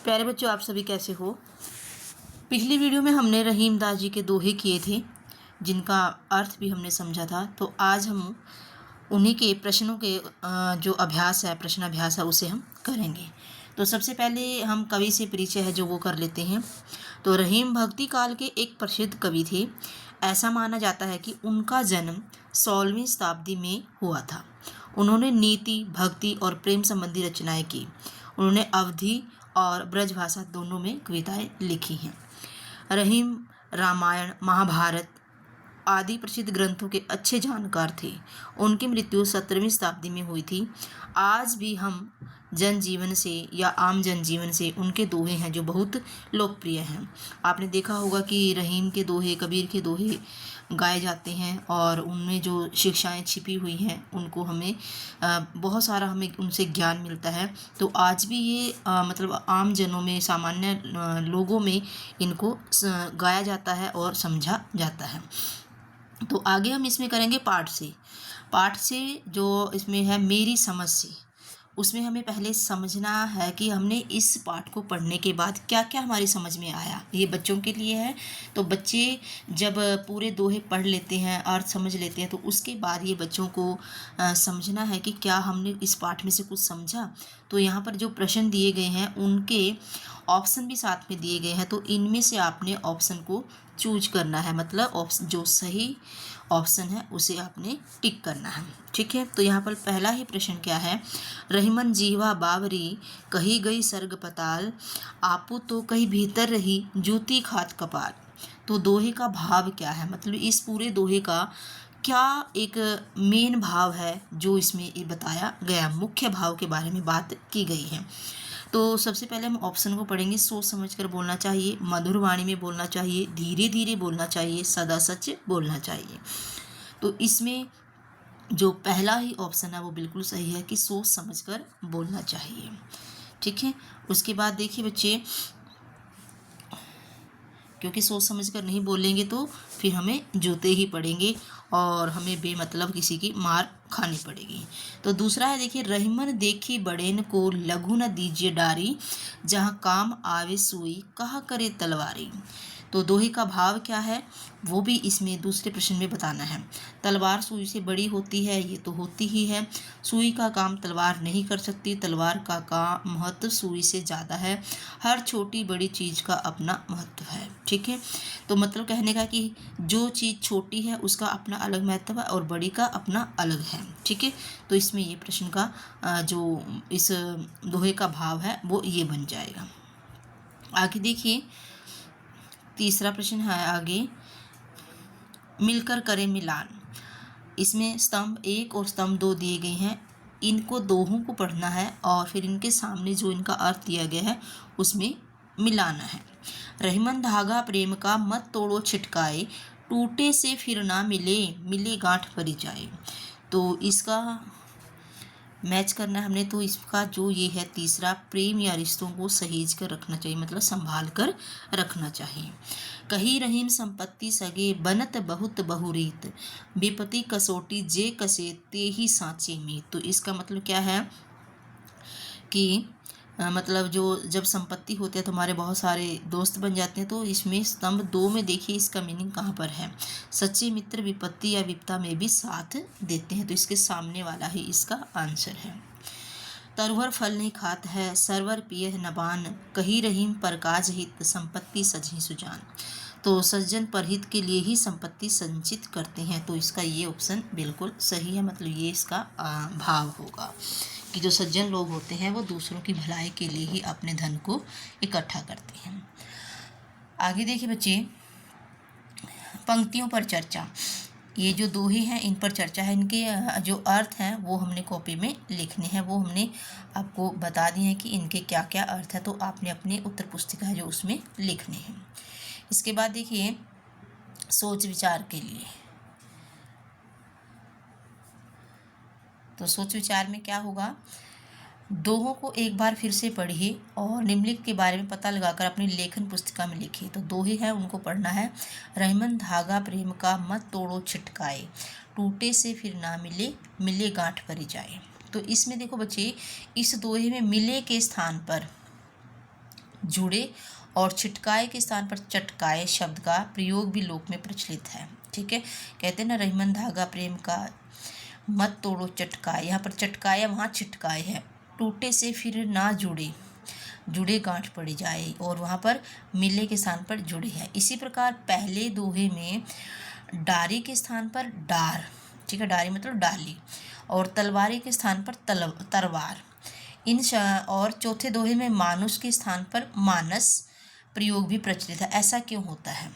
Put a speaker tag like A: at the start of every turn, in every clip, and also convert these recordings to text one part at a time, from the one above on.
A: प्यारे बच्चों, आप सभी कैसे हो। पिछली वीडियो में हमने रहीम दास जी के दोहे किए थे जिनका अर्थ भी हमने समझा था। तो आज हम उन्हीं के प्रश्नों के जो अभ्यास है, प्रश्न अभ्यास है, उसे हम करेंगे। तो सबसे पहले हम कवि से परिचय है जो वो कर लेते हैं। तो रहीम भक्ति काल के एक प्रसिद्ध कवि थे। ऐसा माना जाता है कि उनका जन्म 16वीं शताब्दी में हुआ था। उन्होंने नीति, भक्ति और प्रेम संबंधी रचनाएं की। उन्होंने अवधी और ब्रज भाषा दोनों में कविताएं लिखी हैं। रहीम रामायण, महाभारत आदि प्रसिद्ध ग्रंथों के अच्छे जानकार थे। उनकी मृत्यु 17वीं शताब्दी में हुई थी। आज भी हम जनजीवन से या आम जनजीवन से उनके दोहे हैं जो बहुत लोकप्रिय हैं। आपने देखा होगा कि रहीम के दोहे, कबीर के दोहे गाए जाते हैं और उनमें जो शिक्षाएं छिपी हुई हैं उनको हमें बहुत सारा हमें उनसे ज्ञान मिलता है। तो आज भी ये मतलब आम जनों में, सामान्य लोगों में इनको गाया जाता है और समझा जाता है। तो आगे हम इसमें करेंगे पाठ से जो इसमें है मेरी समझ से, उसमें हमें पहले समझना है कि हमने इस पाठ को पढ़ने के बाद क्या क्या हमारी समझ में आया। ये बच्चों के लिए है। तो बच्चे जब पूरे दोहे पढ़ लेते हैं, अर्थ समझ लेते हैं, तो उसके बाद ये बच्चों को समझना है कि क्या हमने इस पाठ में से कुछ समझा। तो यहाँ पर जो प्रश्न दिए गए हैं उनके ऑप्शन भी साथ में दिए गए हैं। तो इनमें से आपने ऑप्शन को चूज करना है, मतलब ऑप्शन जो सही ऑप्शन है उसे आपने टिक करना है। ठीक है। तो यहाँ पर पहला ही प्रश्न क्या है, रहीमन जीवा बावरी कही गई सर्ग पताल, आपू तो कहीं भीतर रही जूती खात कपाल। तो दोहे का भाव क्या है, मतलब इस पूरे दोहे का क्या एक मेन भाव है जो इसमें बताया गया, मुख्य भाव के बारे में बात की गई है। तो सबसे पहले हम ऑप्शन को पढ़ेंगे। सोच समझकर बोलना चाहिए, मधुर वाणी में बोलना चाहिए, धीरे धीरे बोलना चाहिए, सदा सच बोलना चाहिए। तो इसमें जो पहला ही ऑप्शन है वो बिल्कुल सही है कि सोच समझकर बोलना चाहिए। ठीक है। उसके बाद देखिए बच्चे, क्योंकि सोच समझकर नहीं बोलेंगे तो फिर हमें जूते ही पड़ेंगे और हमें बेमतलब किसी की मार खानी पड़ेगी। तो दूसरा है, देखिए, रहीमन देखी बड़ेन को लघु न दीजिए डारी, जहाँ काम आवे सुई कहा करे तलवारी। तो दोहे का भाव क्या है वो भी इसमें दूसरे प्रश्न में बताना है। तलवार सुई से बड़ी होती है, ये तो होती ही है। सुई का काम तलवार नहीं कर सकती, तलवार का काम महत्व सुई से ज़्यादा है। हर छोटी बड़ी चीज़ का अपना महत्व है। ठीक है। तो मतलब कहने का कि जो चीज़ छोटी है उसका अपना अलग महत्व है और बड़ी का अपना अलग है। ठीक है। तो इसमें ये प्रश्न का जो इस दोहे का भाव है वो ये बन जाएगा। आगे देखिए, तीसरा प्रश्न है आगे, मिलकर करें मिलान। इसमें स्तंभ 1 और स्तंभ 2 दिए गए हैं। इनको दोहों को पढ़ना है और फिर इनके सामने जो इनका अर्थ दिया गया है उसमें मिलाना है। रहीमन धागा प्रेम का मत तोड़ो छिटकाए, टूटे से फिर ना मिले मिले गांठ परी जाए। तो इसका मैच करना है हमने। तो इसका जो ये है तीसरा, प्रेम या रिश्तों को सहेज कर रखना चाहिए, मतलब संभाल कर रखना चाहिए। कही रहीम संपत्ति सगे बनत बहुत बहुरीत, विपत्ति कसोटी जे कसे ते ही सांचे मीत। तो इसका मतलब क्या है कि मतलब जो जब संपत्ति होती है तो हमारे बहुत सारे दोस्त बन जाते हैं। तो इसमें स्तंभ 2 में देखिए इसका मीनिंग कहाँ पर है, सच्चे मित्र विपत्ति या विपदा में भी साथ देते हैं। तो इसके सामने वाला ही इसका आंसर है। तरवर फल नहीं खात है सरवर पिय नबान, कही रहीम परकाज हित संपत्ति सजी सुजान। तो सज्जन परहित के लिए ही संपत्ति संचित करते हैं। तो इसका ये ऑप्शन बिल्कुल सही है, मतलब ये इसका भाव होगा कि जो सज्जन लोग होते हैं वो दूसरों की भलाई के लिए ही अपने धन को इकट्ठा करते हैं। आगे देखिए बच्चे, पंक्तियों पर चर्चा। ये जो दोहे हैं इन पर चर्चा है। इनके जो अर्थ हैं वो हमने कॉपी में लिखने हैं, वो हमने आपको बता दिए हैं कि इनके क्या क्या अर्थ है। तो आपने अपने उत्तर पुस्तिका जो उसमें लिखने हैं। इसके बाद देखिए, सोच विचार के लिए। तो सोच विचार में क्या होगा, दोहों को एक बार फिर से पढ़िए और निम्नलिखित के बारे में पता लगाकर अपनी लेखन पुस्तिका में लिखिए। तो दोहे हैं उनको पढ़ना है। रहीमन धागा प्रेम का मत तोड़ो छिटकाए, टूटे से फिर ना मिले मिले गांठ परी जाए। तो इसमें देखो बच्चे, इस दोहे में मिले के स्थान पर जुड़े और छिटकाए के स्थान पर चटकाए शब्द का प्रयोग भी लोक में प्रचलित है। ठीक है, कहते हैं ना रहीमन धागा प्रेम का मत तोड़ो चटकाए, यहाँ पर चटकाए वहाँ छिटकाए है। टूटे से फिर ना जुड़े, जुड़े गांठ पड़ जाए, और वहाँ पर मिले के स्थान पर जुड़े है। इसी प्रकार पहले दोहे में डारी के स्थान पर डार, ठीक है, डारी मतलब डाली, और तलवारी के स्थान पर तरवार। और चौथे दोहे में मानुष के स्थान पर मानस प्रयोग भी प्रचलित है। ऐसा क्यों होता है?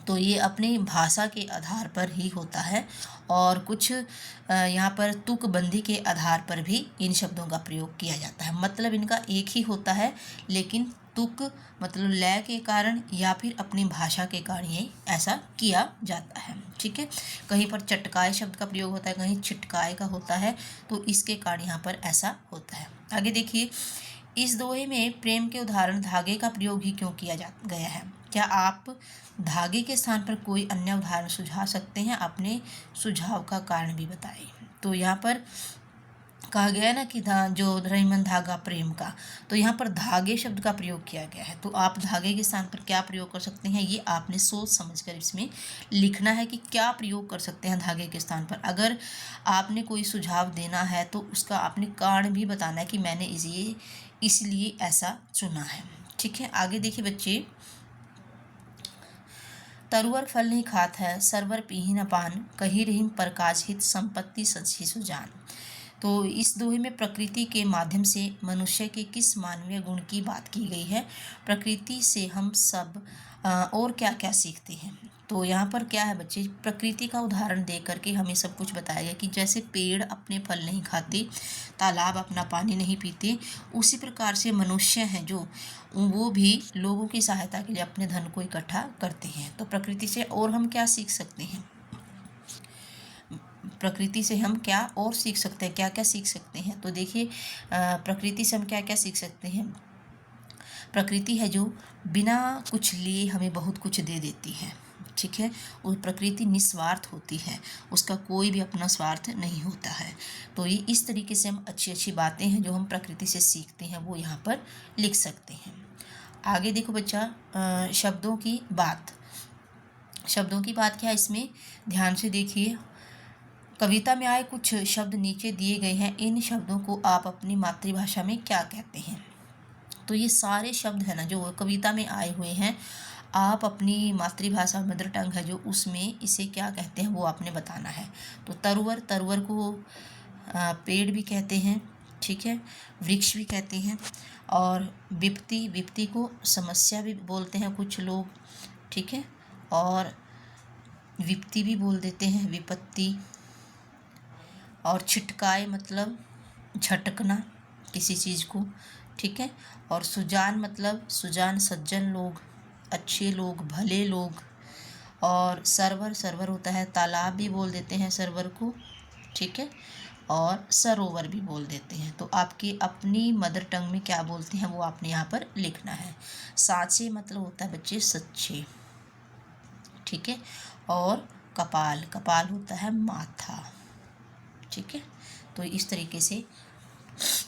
A: तो ये अपनी भाषा के आधार पर ही होता है, और कुछ यहाँ पर तुकबंदी के आधार पर भी इन शब्दों का प्रयोग किया जाता है। मतलब इनका एक ही होता है, लेकिन तुक मतलब लय के कारण या फिर अपनी भाषा के कारण ये ऐसा किया जाता है। ठीक है, कहीं पर चटकाए शब्द का प्रयोग होता है, कहीं छिटकाए का होता है, तो इसके कारण यहाँ पर ऐसा होता है। आगे देखिए, इस दोहे में प्रेम के उदाहरण धागे का प्रयोग ही क्यों किया जा गया है? क्या आप धागे के स्थान पर कोई अन्य उदाहरण सुझा सकते हैं? अपने सुझाव का कारण भी बताइए। तो यहाँ पर कहा गया है ना कि जो रहीमन धागा प्रेम का, तो यहाँ पर धागे शब्द का प्रयोग किया गया है। तो आप धागे के स्थान पर क्या प्रयोग कर सकते हैं, ये आपने सोच समझकर इसमें लिखना है कि क्या प्रयोग कर सकते हैं धागे के स्थान पर। अगर आपने कोई सुझाव देना है तो उसका आपने कारण भी बताना है कि मैंने इसलिए ऐसा चुना है। ठीक है, आगे देखिए बच्चे, तरुवर फल नहीं खात है, सरवर पीही न पान, कही रहीम प्रकाश हित, संपत्ति सच्ची सुजान। तो इस दोहे में प्रकृति के माध्यम से मनुष्य के किस मानवीय गुण की बात की गई है? प्रकृति से हम सब और क्या क्या सीखते हैं? तो यहाँ पर क्या है बच्चे, प्रकृति का उदाहरण दे करके हमें सब कुछ बताया गया कि जैसे पेड़ अपने फल नहीं खाते, तालाब अपना पानी नहीं पीते, उसी प्रकार से मनुष्य हैं जो वो भी लोगों की सहायता के लिए अपने धन को इकट्ठा करते हैं। तो प्रकृति से और हम क्या सीख सकते हैं? प्रकृति से हम क्या और सीख सकते हैं, क्या क्या सीख सकते हैं? तो देखिए, प्रकृति से हम क्या क्या सीख सकते हैं। प्रकृति है जो बिना कुछ लिए हमें बहुत कुछ दे देती है। ठीक है, और प्रकृति निस्वार्थ होती है, उसका कोई भी अपना स्वार्थ नहीं होता है। तो ये इस तरीके से हम अच्छी अच्छी बातें हैं जो हम प्रकृति से सीखते हैं वो यहाँ पर लिख सकते हैं। आगे देखो बच्चा, शब्दों की बात। शब्दों की बात क्या है इसमें, ध्यान से देखिए। कविता में आए कुछ शब्द नीचे दिए गए हैं, इन शब्दों को आप अपनी मातृभाषा में क्या कहते हैं? तो ये सारे शब्द है ना जो कविता में आए हुए हैं, आप अपनी मातृभाषा मदर टंग है जो उसमें इसे क्या कहते हैं वो आपने बताना है। तो तरुवर, तरुवर को पेड़ भी कहते हैं, ठीक है, वृक्ष भी कहते हैं, और विपत्ति, विपत्ति को समस्या भी बोलते हैं कुछ लोग, ठीक है, और विपत्ति भी बोल देते हैं, विपत्ति। और छिटकाए मतलब झटकना किसी चीज़ को, ठीक है, और सुजान मतलब सुजान सज्जन लोग, अच्छे लोग, भले लोग। और सरवर, सरवर होता है तालाब भी बोल देते हैं सरवर को, ठीक है, और सरोवर भी बोल देते हैं। तो आपकी अपनी मदर टंग में क्या बोलते हैं वो आपने यहाँ पर लिखना है। साचे मतलब होता है बच्चे सच्चे, ठीक है, और कपाल, कपाल होता है माथा, ठीक है। तो इस तरीके से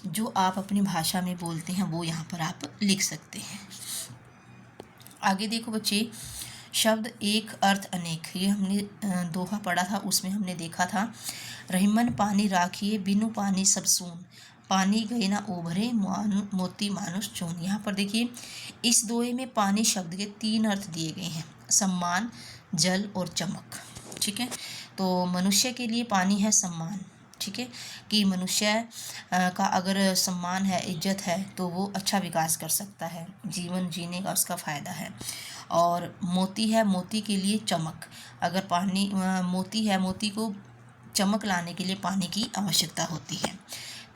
A: जो आप अपनी भाषा में बोलते हैं वो यहाँ पर आप लिख सकते हैं। आगे देखो बच्चे, शब्द एक अर्थ अनेक, ये हमने दोहा पढ़ा था, उसमें हमने देखा था रहीमन पानी राखिए बिनु पानी सब सून, पानी गए ना उभरे मोती मानुष चून। यहाँ पर देखिए, इस दोहे में पानी शब्द के 3 अर्थ दिए गए हैं, सम्मान, जल और चमक, ठीक है। तो मनुष्य के लिए पानी है सम्मान, ठीक है, कि मनुष्य का अगर सम्मान है, इज्जत है, तो वो अच्छा विकास कर सकता है, जीवन जीने का उसका फ़ायदा है। और मोती है, मोती के लिए चमक, अगर पानी मोती है, मोती को चमक लाने के लिए पानी की आवश्यकता होती है।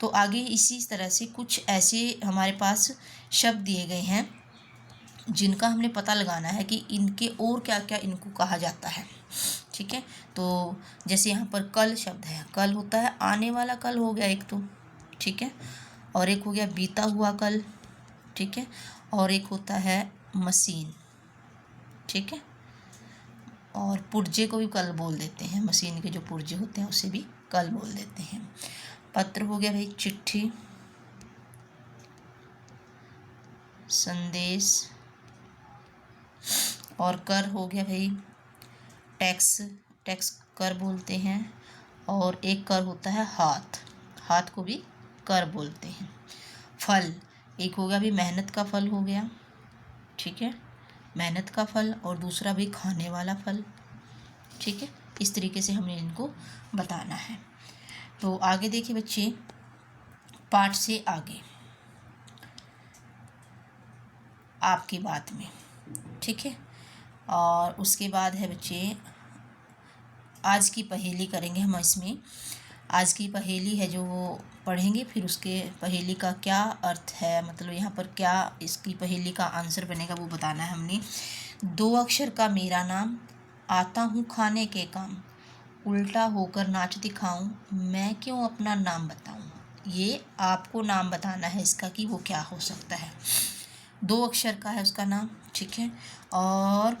A: तो आगे इसी तरह से कुछ ऐसे हमारे पास शब्द दिए गए हैं जिनका हमने पता लगाना है कि इनके और क्या क्या इनको कहा जाता है, ठीक है। तो जैसे यहाँ पर कल शब्द है, कल होता है आने वाला कल हो गया एक तो, ठीक है, और एक हो गया बीता हुआ कल, ठीक है, और एक होता है मशीन, ठीक है, और पुर्जे को भी कल बोल देते हैं, मशीन के जो पुर्जे होते हैं उसे भी कल बोल देते हैं। पत्र हो गया भाई चिट्ठी, संदेश, और कर हो गया भाई टैक्स, टैक्स कर बोलते हैं। और एक कर होता है हाथ, हाथ को भी कर बोलते हैं। फल, एक हो गया भी मेहनत का फल हो गया, ठीक है, मेहनत का फल, और दूसरा भी खाने वाला फल, ठीक है। इस तरीके से हमें इनको बताना है। तो आगे देखिए बच्चे, पाठ से आगे आपकी बात में, ठीक है। और उसके बाद है बच्चे आज की पहेली करेंगे हम इसमें। आज की पहेली है जो वो पढ़ेंगे, फिर उसके पहेली का क्या अर्थ है, मतलब यहाँ पर क्या इसकी पहेली का आंसर बनेगा वो बताना है हमने। 2 अक्षर का मेरा नाम, आता हूँ खाने के काम, उल्टा होकर नाच दिखाऊं, मैं क्यों अपना नाम बताऊं। ये आपको नाम बताना है इसका कि वो क्या हो सकता है। 2 अक्षर का है उसका नाम, ठीक है। और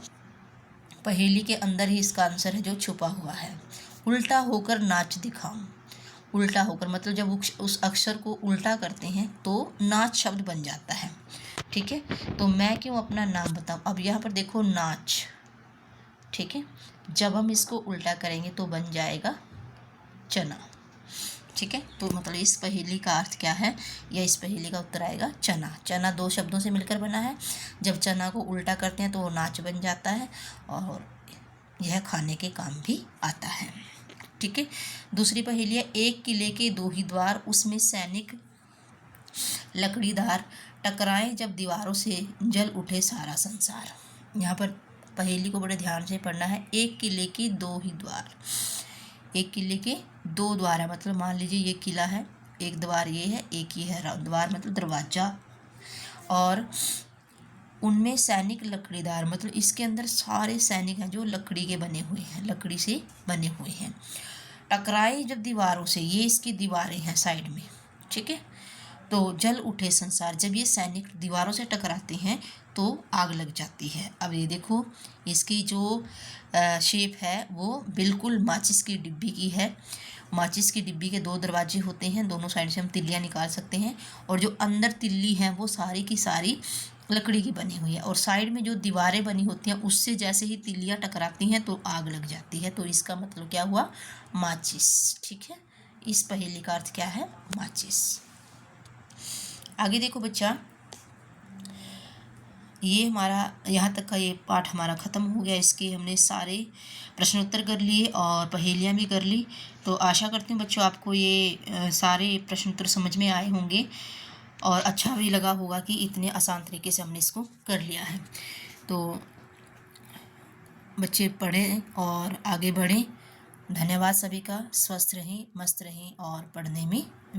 A: पहेली के अंदर ही इसका आंसर है जो छुपा हुआ है। उल्टा होकर नाच दिखाऊं, उल्टा होकर मतलब जब उस अक्षर को उल्टा करते हैं तो नाच शब्द बन जाता है, ठीक है। तो मैं क्यों अपना नाम बताऊं, अब यहाँ पर देखो नाच, ठीक है। जब हम इसको उल्टा करेंगे तो बन जाएगा चना, ठीक है। तो मतलब इस पहेली का अर्थ क्या है, या इस पहेली का उत्तर आएगा चना। चना 2 शब्दों से मिलकर बना है, जब चना को उल्टा करते हैं तो वो नाच बन जाता है, और यह खाने के काम भी आता है, ठीक है। दूसरी पहेली है, एक किले के 2 ही द्वार, उसमें सैनिक लकड़ीदार, टकराए जब दीवारों से जल उठे सारा संसार। यहाँ पर पहेली को बड़े ध्यान से पढ़ना है। एक किले के 2 ही द्वार, एक किले के 2 द्वार है, मतलब मान लीजिए ये किला है, एक द्वार ये है, एक ये है द्वार मतलब दरवाजा, और उनमें सैनिक लकड़ीदार मतलब इसके अंदर सारे सैनिक हैं जो लकड़ी के बने हुए हैं, लकड़ी से बने हुए हैं। टकराए जब दीवारों से, ये इसकी दीवारें हैं साइड में, ठीक है। तो जल उठे संसार, जब ये सैनिक दीवारों से टकराते हैं तो आग लग जाती है। अब ये देखो इसकी जो शेप है वो बिल्कुल माचिस की डिब्बी की है। माचिस की डिब्बी के 2 दरवाजे होते हैं, दोनों साइड से हम तिल्लियाँ निकाल सकते हैं, और जो अंदर तिल्ली हैं वो सारी की सारी लकड़ी की बनी हुई है, और साइड में जो दीवारें बनी होती हैं उससे जैसे ही तिल्लियाँ टकराती हैं तो आग लग जाती है। तो इसका मतलब क्या हुआ, माचिस, ठीक है। इस पहेली का अर्थ क्या है, माचिस। आगे देखो बच्चा, ये हमारा यहाँ तक का ये पाठ हमारा ख़त्म हो गया। इसके हमने सारे प्रश्न उत्तर कर लिए और पहेलियाँ भी कर ली। तो आशा करती हूँ बच्चों आपको ये सारे प्रश्न उत्तर समझ में आए होंगे, और अच्छा भी लगा होगा कि इतने आसान तरीके से हमने इसको कर लिया है। तो बच्चे पढ़ें और आगे बढ़ें। धन्यवाद सभी का। स्वस्थ रहें, मस्त रहें और पढ़ने में